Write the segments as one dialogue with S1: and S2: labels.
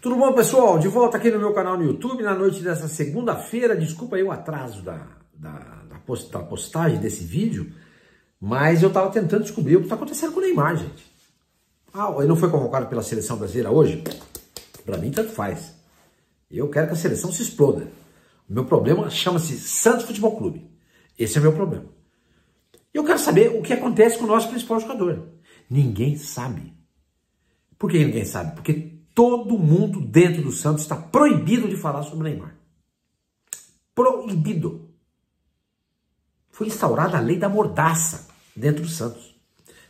S1: Tudo bom, pessoal? De volta aqui no meu canal no YouTube, na noite dessa segunda-feira. Desculpa aí o atraso da postagem desse vídeo, mas eu estava tentando descobrir o que está acontecendo com o Neymar, gente. Ele não foi convocado pela seleção brasileira hoje? Para mim, tanto faz. Eu quero que a seleção se exploda. O meu problema chama-se Santos Futebol Clube. Esse é o meu problema. E eu quero saber o que acontece com o nosso principal jogador. Ninguém sabe. Por que ninguém sabe? Porque todo mundo dentro do Santos está proibido de falar sobre o Neymar. Proibido. Foi instaurada a lei da mordaça dentro do Santos.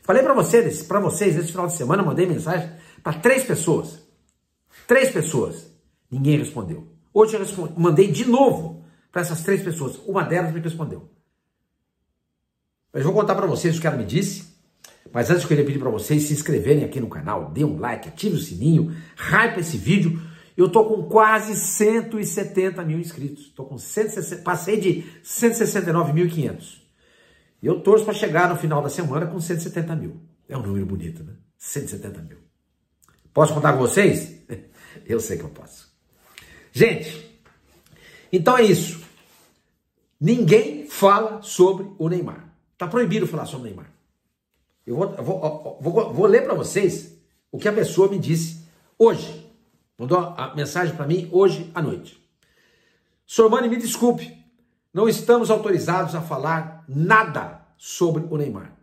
S1: Falei para vocês, esse final de semana, mandei mensagem para 3 pessoas. 3 pessoas. Ninguém respondeu. Hoje eu mandei de novo para essas 3 pessoas. Uma delas me respondeu. Eu vou contar para vocês o que ela me disse. Mas antes eu queria pedir para vocês se inscreverem aqui no canal, dê um like, ative o sininho, hype esse vídeo. Eu tô com quase 170 mil inscritos. Tô com 160, passei de 169.500. E eu torço para chegar no final da semana com 170 mil. É um número bonito, né? 170 mil. Posso contar com vocês? Eu sei que eu posso. Gente, então é isso. Ninguém fala sobre o Neymar. Tá proibido falar sobre o Neymar. Eu vou ler para vocês o que a pessoa me disse hoje. Mandou a mensagem para mim hoje à noite. Sormani, me desculpe, não estamos autorizados a falar nada sobre o Neymar.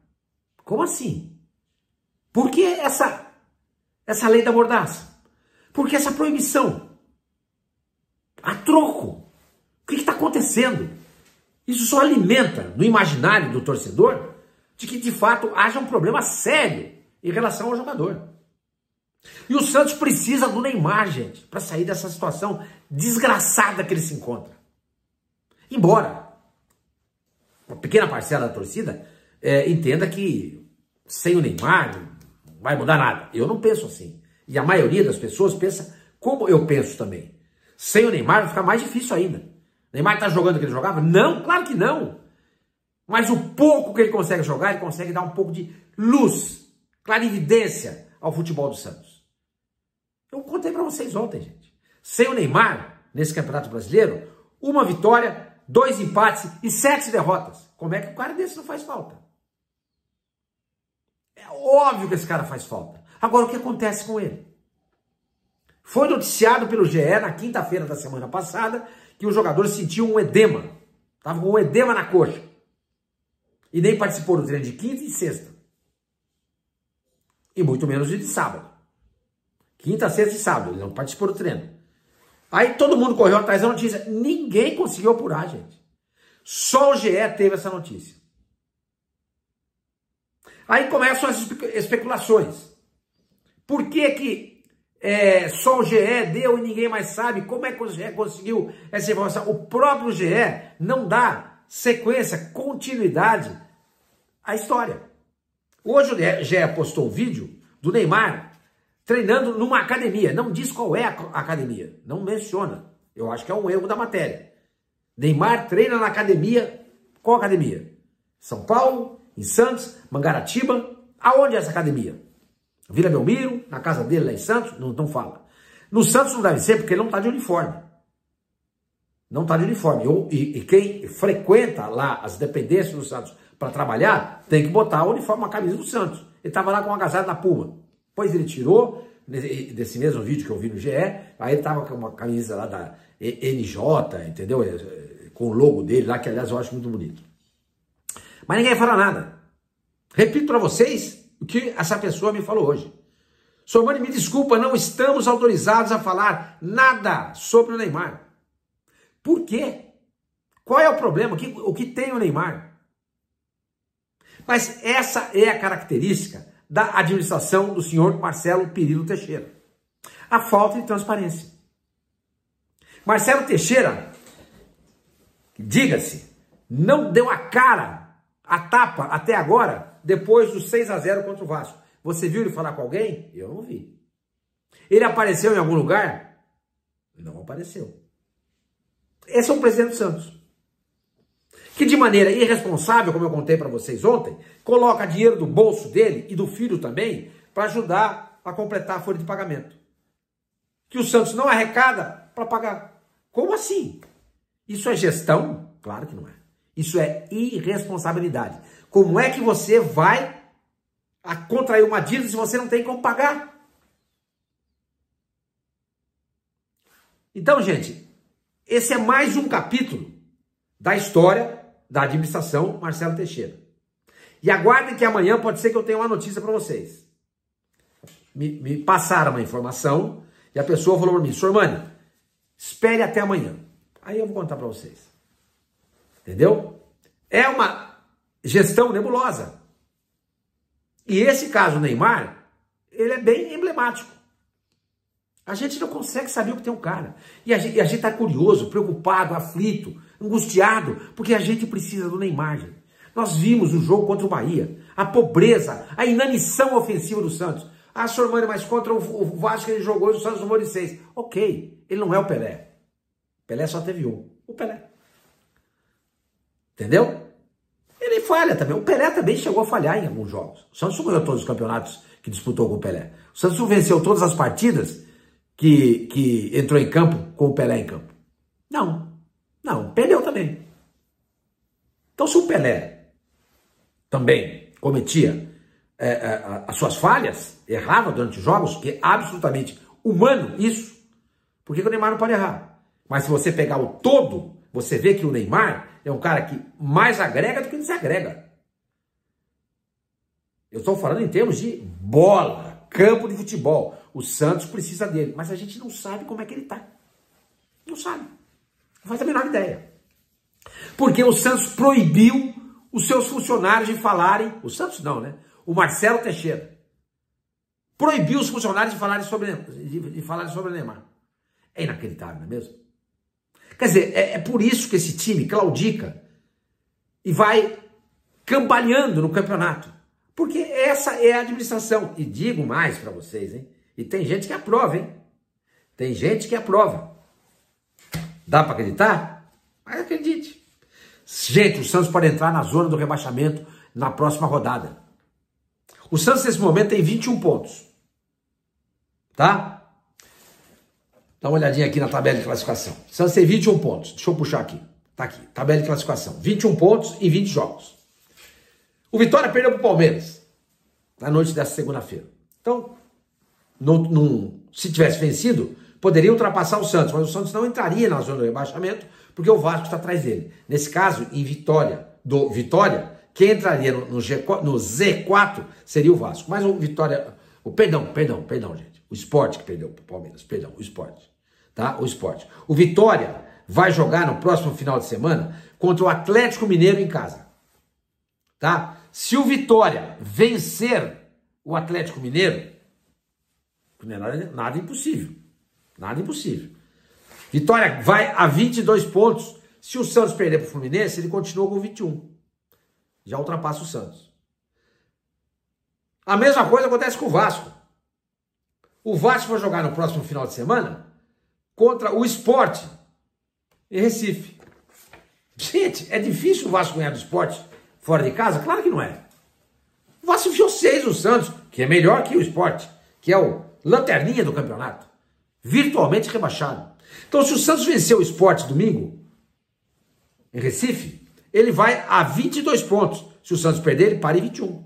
S1: Como assim? Por que essa lei da mordaça? Por que essa proibição? A troco. O que está acontecendo? Isso só alimenta no imaginário do torcedor de que, de fato, haja um problema sério em relação ao jogador. E o Santos precisa do Neymar, gente, para sair dessa situação desgraçada que ele se encontra. Embora uma pequena parcela da torcida entenda que sem o Neymar não vai mudar nada. Eu não penso assim. E a maioria das pessoas pensa como eu penso também. Sem o Neymar vai ficar mais difícil ainda. O Neymar está jogando o que ele jogava? Não, claro que não. Mas o pouco que ele consegue jogar, ele consegue dar um pouco de luz, clarividência ao futebol do Santos. Eu contei para vocês ontem, gente. Sem o Neymar, nesse Campeonato Brasileiro, 1 vitória, 2 empates e 7 derrotas. Como é que um cara desse não faz falta? É óbvio que esse cara faz falta. Agora, o que acontece com ele? Foi noticiado pelo GE na quinta-feira da semana passada que o jogador sentiu um edema. Estava com um edema na coxa. E nem participou do treino de quinta e sexta. E muito menos de sábado. Quinta, sexta e sábado. Ele não participou do treino. Aí todo mundo correu atrás da notícia. Ninguém conseguiu apurar, gente. Só o GE teve essa notícia. Aí começam as especulações. Por que só o GE deu e ninguém mais sabe? Como é que o GE conseguiu essa informação? O próprio GE não dá sequência, continuidade à história. Hoje o GE postou um vídeo do Neymar treinando numa academia. Não diz qual é a academia. Não menciona. Eu acho que é um erro da matéria. Neymar treina na academia. Qual academia? São Paulo, em Santos, Mangaratiba. Aonde é essa academia? Vila Belmiro, na casa dele lá em Santos? Não fala. No Santos não deve ser porque ele não está de uniforme. Não está de uniforme. E quem frequenta lá as dependências do Santos para trabalhar, tem que botar o uniforme, uma camisa do Santos. Ele estava lá com uma agasalho da Puma. Depois ele tirou, desse mesmo vídeo que eu vi no GE, aí ele estava com uma camisa lá da NJ, entendeu? Com o logo dele lá, que aliás eu acho muito bonito. Mas ninguém fala nada. Repito para vocês o que essa pessoa me falou hoje. Sormani, me desculpa, não estamos autorizados a falar nada sobre o Neymar. Por quê? Qual é o problema? O que tem o Neymar? Mas essa é a característica da administração do senhor Marcelo Perillo Teixeira. A falta de transparência. Marcelo Teixeira, diga-se, não deu a cara, a tapa até agora, depois do 6-0 contra o Vasco. Você viu ele falar com alguém? Eu não vi. Ele apareceu em algum lugar? Não apareceu. Esse é o presidente do Santos. Que de maneira irresponsável, como eu contei para vocês ontem, coloca dinheiro do bolso dele e do filho também para ajudar a completar a folha de pagamento. que o Santos não arrecada para pagar. Como assim? Isso é gestão? Claro que não é. Isso é irresponsabilidade. Como é que você vai contrair uma dívida se você não tem como pagar? Então, gente, esse é mais um capítulo da história da administração Marcelo Teixeira. E aguardem que amanhã pode ser que eu tenha uma notícia para vocês. Me passaram uma informação e a pessoa falou para mim, Sormani, espere até amanhã. Aí eu vou contar para vocês. Entendeu? É uma gestão nebulosa. E esse caso Neymar, ele é bem emblemático. A gente não consegue saber o que tem um cara. E a gente está curioso, preocupado, aflito, angustiado, porque a gente precisa do Neymar, gente. Nós vimos o jogo contra o Bahia, a pobreza, a inanição ofensiva do Santos. Ah, Sormani, mas contra o Vasco ele jogou e o Santos tomou de 6. Ok, ele não é o Pelé. O Pelé só teve um, o Pelé. Entendeu? Ele falha também. O Pelé também chegou a falhar em alguns jogos. O Santos não ganhou todos os campeonatos que disputou com o Pelé. O Santos não venceu todas as partidas que entrou em campo com o Pelé em campo. Não, perdeu também. Então se o Pelé também cometia as suas falhas, errava durante os jogos, que é absolutamente humano isso, por que o Neymar não pode errar? Mas se você pegar o todo, você vê que o Neymar é um cara que mais agrega do que desagrega. Eu estou falando em termos de bola, campo de futebol. O Santos precisa dele, mas a gente não sabe como é que ele está. Não sabe. Não faz a menor ideia. Porque o Santos proibiu os seus funcionários de falarem... O Santos não, né? O Marcelo Teixeira. Proibiu os funcionários de falarem sobre o Neymar. É inacreditável, não é mesmo? Quer dizer, é por isso que esse time claudica e vai cambaleando no campeonato. Porque essa é a administração. E digo mais para vocês, hein? E tem gente que aprova, hein? Tem gente que aprova. Dá para acreditar? Mas acredite. Gente, o Santos pode entrar na zona do rebaixamento na próxima rodada. O Santos, nesse momento, tem 21 pontos. Tá? Dá uma olhadinha aqui na tabela de classificação. O Santos tem 21 pontos. Deixa eu puxar aqui. Tá aqui. Tabela de classificação. 21 pontos em 20 jogos. O Vitória perdeu para o Palmeiras na noite dessa segunda-feira. Então, se tivesse vencido, poderia ultrapassar o Santos, mas o Santos não entraria na zona do rebaixamento, porque o Vasco está atrás dele. Nesse caso, em Vitória, quem entraria no Z4 seria o Vasco. Mas o Vitória... Perdão, gente. O Sport que perdeu para o Palmeiras. Perdão, o Sport. Tá? O Sport. O Vitória vai jogar no próximo final de semana contra o Atlético Mineiro em casa. Tá? Se o Vitória vencer o Atlético Mineiro, nada impossível. Nada impossível. Vitória vai a 22 pontos. Se o Santos perder para o Fluminense, ele continua com 21. Já ultrapassa o Santos. A mesma coisa acontece com o Vasco. O Vasco vai jogar no próximo final de semana contra o Sport em Recife. Gente, é difícil o Vasco ganhar do Sport fora de casa? Claro que não é. O Vasco enfiou 6 no Santos, que é melhor que o Sport, que é o lanterninha do campeonato. Virtualmente rebaixado. Então, se o Santos vencer o Sport domingo, em Recife, ele vai a 22 pontos. Se o Santos perder, ele para em 21.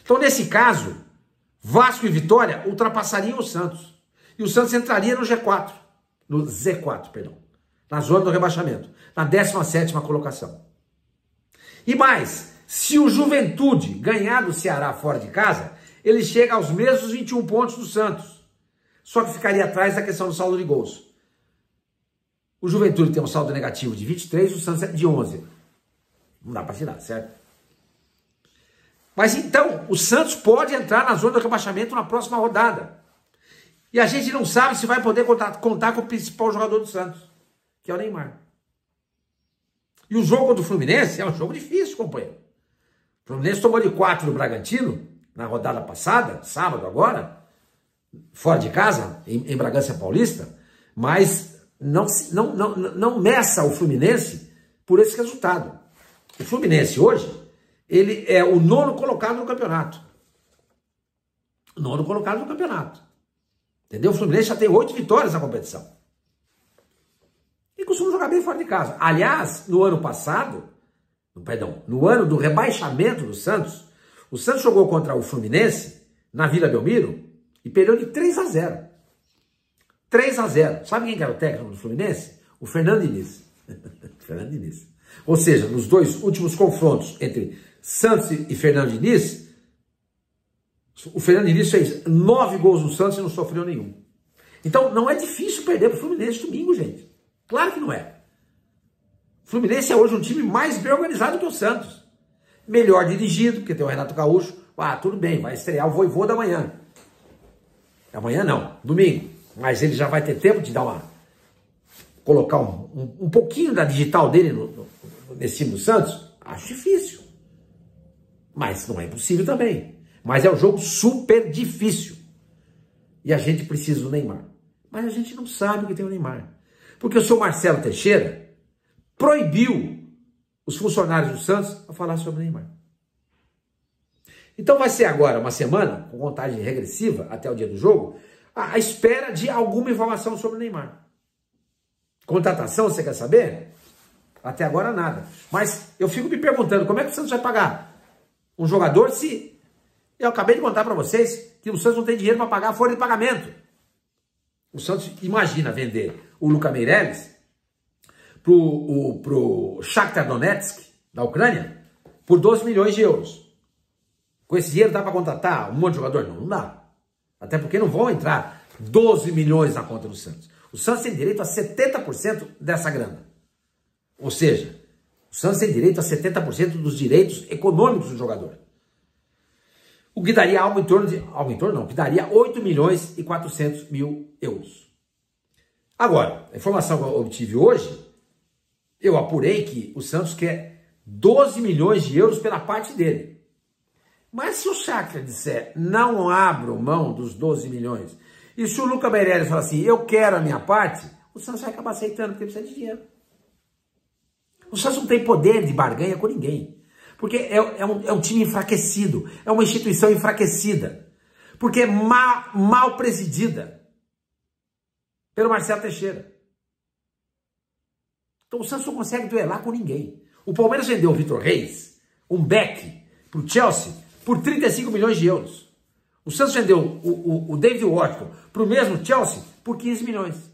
S1: Então, nesse caso, Vasco e Vitória ultrapassariam o Santos. E o Santos entraria no G4. No Z4, perdão. Na zona do rebaixamento. Na 17ª colocação. E mais, se o Juventude ganhar do Ceará fora de casa, ele chega aos mesmos 21 pontos do Santos. Só que ficaria atrás da questão do saldo de gols. O Juventude tem um saldo negativo de 23, o Santos é de 11. Não dá para tirar, certo? Mas então, o Santos pode entrar na zona do rebaixamento na próxima rodada. E a gente não sabe se vai poder contar com o principal jogador do Santos, que é o Neymar. E o jogo do Fluminense é um jogo difícil, companheiro. O Fluminense tomou de 4 do Bragantino, na rodada passada, sábado agora, fora de casa, em Bragança Paulista, mas não meça o Fluminense por esse resultado. O Fluminense hoje, ele é o 9º colocado no campeonato. 9º colocado no campeonato. Entendeu? O Fluminense já tem 8 vitórias na competição. E costuma jogar bem fora de casa. Aliás, no ano passado, no ano do rebaixamento do Santos, o Santos jogou contra o Fluminense na Vila Belmiro e perdeu de 3-0. 3-0. Sabe quem que era o técnico do Fluminense? O Fernando Diniz. Fernando Diniz. Ou seja, nos 2 últimos confrontos entre Santos e Fernando Diniz, o Fernando Diniz fez 9 gols no Santos e não sofreu nenhum. Então, não é difícil perder para o Fluminense domingo, gente. Claro que não é. O Fluminense é hoje um time mais bem organizado que o Santos. Melhor dirigido, porque tem o Renato Gaúcho. Ah, tudo bem, vai estrear o Vojvoda amanhã. Amanhã não, domingo. Mas ele já vai ter tempo de dar colocar um pouquinho da digital dele nesse time do Santos. Acho difícil. Mas não é impossível também. Mas é um jogo super difícil. E a gente precisa do Neymar. Mas a gente não sabe que tem o Neymar. Porque o seu Marcelo Teixeira proibiu os funcionários do Santos a falar sobre o Neymar. Então vai ser agora uma semana, com contagem regressiva até o dia do jogo, à espera de alguma informação sobre o Neymar. Contratação, você quer saber? Até agora nada. Mas eu fico me perguntando, como é que o Santos vai pagar um jogador se... Eu acabei de contar para vocês que o Santos não tem dinheiro para pagar a folha de pagamento. O Santos imagina vender o Lucas Meirelles pro Shakhtar Donetsk, da Ucrânia, por 12 milhões de euros. Com esse dinheiro dá para contratar um monte de jogador? Não, não dá. Até porque não vão entrar 12 milhões na conta do Santos. O Santos tem direito a 70% dessa grana. Ou seja, o Santos tem direito a 70% dos direitos econômicos do jogador. O que daria algo em torno de... que daria 8 milhões e 400 mil euros. Agora, a informação que eu obtive hoje, eu apurei que o Santos quer 12 milhões de euros pela parte dele. Mas se o Shakhtar disser, não abro mão dos 12 milhões, e se o Lucas Meirelles falar assim, eu quero a minha parte, o Santos vai acabar aceitando, porque precisa de dinheiro. O Santos não tem poder de barganha com ninguém. Porque é um time enfraquecido, é uma instituição enfraquecida, porque é mal presidida pelo Marcelo Teixeira. Então o Santos não consegue duelar com ninguém. O Palmeiras vendeu o Vitor Reis, um Beck, para o Chelsea, por 35 milhões de euros. O Santos vendeu o David Watson para o mesmo Chelsea por 15 milhões.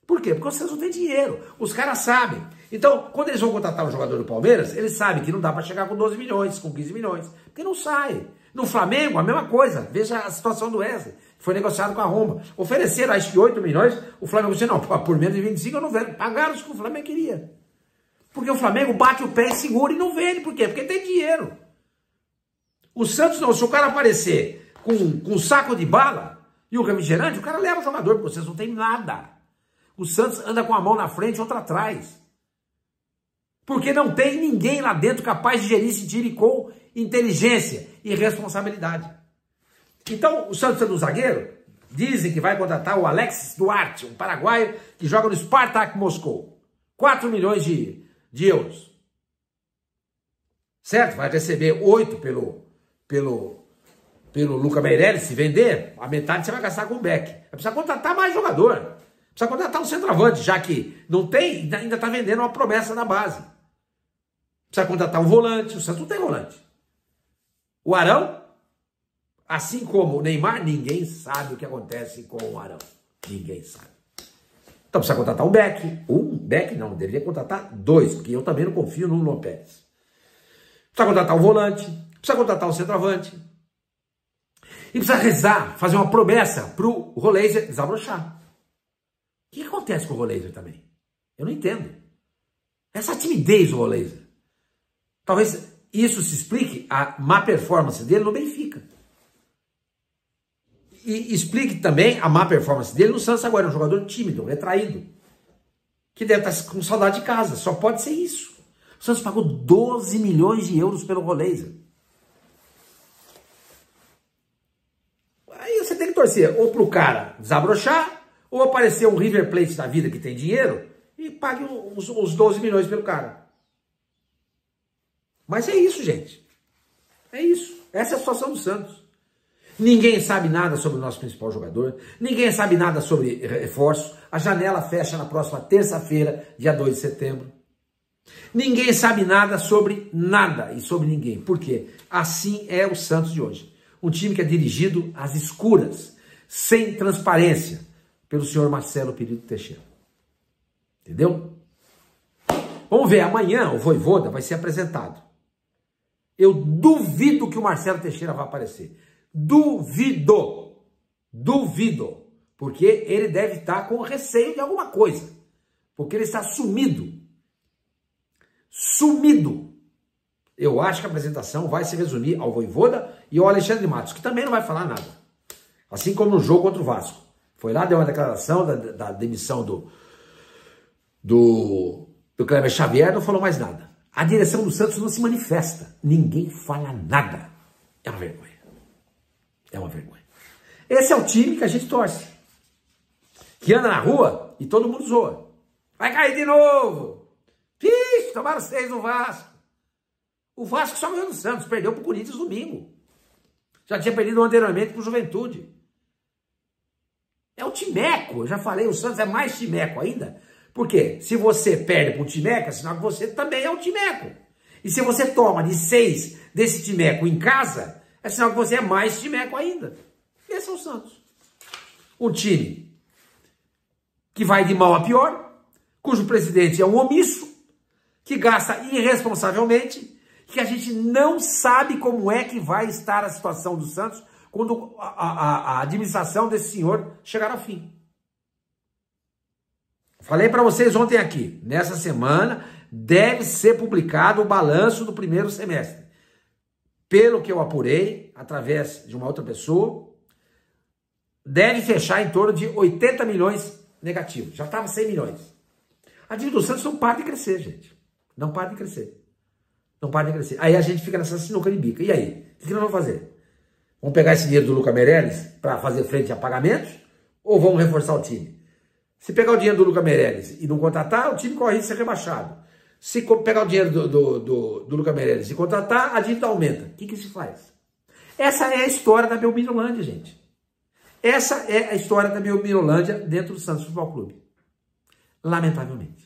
S1: Por quê? Porque o Santos não tem dinheiro. Os caras sabem. Então, quando eles vão contratar um jogador do Palmeiras, eles sabem que não dá para chegar com 12 milhões, com 15 milhões. Porque não sai. No Flamengo, a mesma coisa. Veja a situação do Wesley. Foi negociado com a Roma. Ofereceram, acho que 8 milhões. O Flamengo disse, não, por menos de 25 eu não vendo. Pagaram os que o Flamengo queria. Porque o Flamengo bate o pé e segura e não vende. Por quê? Porque tem dinheiro. O Santos não. Se o cara aparecer com um saco de bala e o refrigerante, o cara leva o jogador, porque o Santos não tem nada. O Santos anda com a mão na frente e outra atrás. Porque não tem ninguém lá dentro capaz de gerir esse time com inteligência e responsabilidade. Então, o Santos é do zagueiro. Dizem que vai contratar o Alexis Duarte, um paraguaio que joga no Spartak Moscou. 4 milhões de euros. Certo? Vai receber 8 pelo Lucas Meirelles. Se vender, a metade você vai gastar com o Beck. Vai precisar contratar mais jogador. Precisa contratar um centroavante, já que não tem, ainda está vendendo uma promessa na base. Precisa contratar um volante, o Santos não tem volante. O Arão, assim como o Neymar, ninguém sabe o que acontece com o Arão. Ninguém sabe. Então precisa contratar um Beck. Um Beck não, deveria contratar 2, porque eu também não confio no Nuno Pérez. Precisa contratar um volante, precisa contratar um centroavante. E precisa rezar, fazer uma promessa para o Roleiser desabrochar. O que acontece com o Roleiser também? Eu não entendo. Essa timidez do Roleiser. Talvez isso se explique a má performance dele no Benfica. E explique também a má performance dele no Santos agora. É um jogador tímido, retraído. Que deve estar com saudade de casa. Só pode ser isso. O Santos pagou 12 milhões de euros pelo Roleiser. Aí você tem que torcer ou para o cara desabrochar, ou aparecer um River Plate da vida que tem dinheiro e pague os 12 milhões pelo cara. Mas é isso, gente. É isso. Essa é a situação do Santos. Ninguém sabe nada sobre o nosso principal jogador. Ninguém sabe nada sobre reforço. A janela fecha na próxima terça-feira, dia 2 de setembro. Ninguém sabe nada sobre nada e sobre ninguém. Por quê? Assim é o Santos de hoje. Um time que é dirigido às escuras, sem transparência, pelo senhor Marcelo Perillo Teixeira. Entendeu? Vamos ver, amanhã o Vojvoda vai ser apresentado. Eu duvido que o Marcelo Teixeira vá aparecer. Duvido. Duvido. Porque ele deve estar com receio de alguma coisa. Porque ele está sumido. Sumido. Eu acho que a apresentação vai se resumir ao Vojvoda e ao Alexandre Matos, que também não vai falar nada. Assim como no jogo contra o Vasco. Foi lá, deu uma declaração da demissão do Kleber Xavier, não falou mais nada. A direção do Santos não se manifesta. Ninguém fala nada. É uma vergonha. É uma vergonha. Esse é o time que a gente torce. Que anda na rua e todo mundo zoa. Vai cair de novo. Ixi, tomaram 6 no Vasco. O Vasco só ganhou do Santos. Perdeu pro Corinthians domingo. Já tinha perdido anteriormente pro Juventude. É o timeco. Eu já falei, o Santos é mais timeco ainda. Porque se você perde para um timeco, é sinal que você também é um timeco. E se você toma de 6 desse timeco em casa, é sinal que você é mais timeco ainda. Esse é o Santos. Um time que vai de mal a pior, cujo presidente é um omisso, que gasta irresponsavelmente, que a gente não sabe como é que vai estar a situação do Santos quando a administração desse senhor chegar ao fim. Falei para vocês ontem aqui, nessa semana deve ser publicado o balanço do primeiro semestre. Pelo que eu apurei, através de uma outra pessoa, deve fechar em torno de 80 milhões negativos. Já estava 100 milhões. A dívida do Santos não para de crescer, gente. Não para de crescer. Não para de crescer. Aí a gente fica nessa sinuca de bica. E aí? O que nós vamos fazer? Vamos pegar esse dinheiro do Lucas Meirelles para fazer frente a pagamentos? Ou vamos reforçar o time? Se pegar o dinheiro do Lucas Meirelles e não contratar, o time corre risco de ser rebaixado. Se pegar o dinheiro do Lucas Meirelles e contratar, a dívida aumenta. O que se faz? Essa é a história da Belmirolândia, gente. Essa é a história da Belmirolândia dentro do Santos Futebol Clube. Lamentavelmente.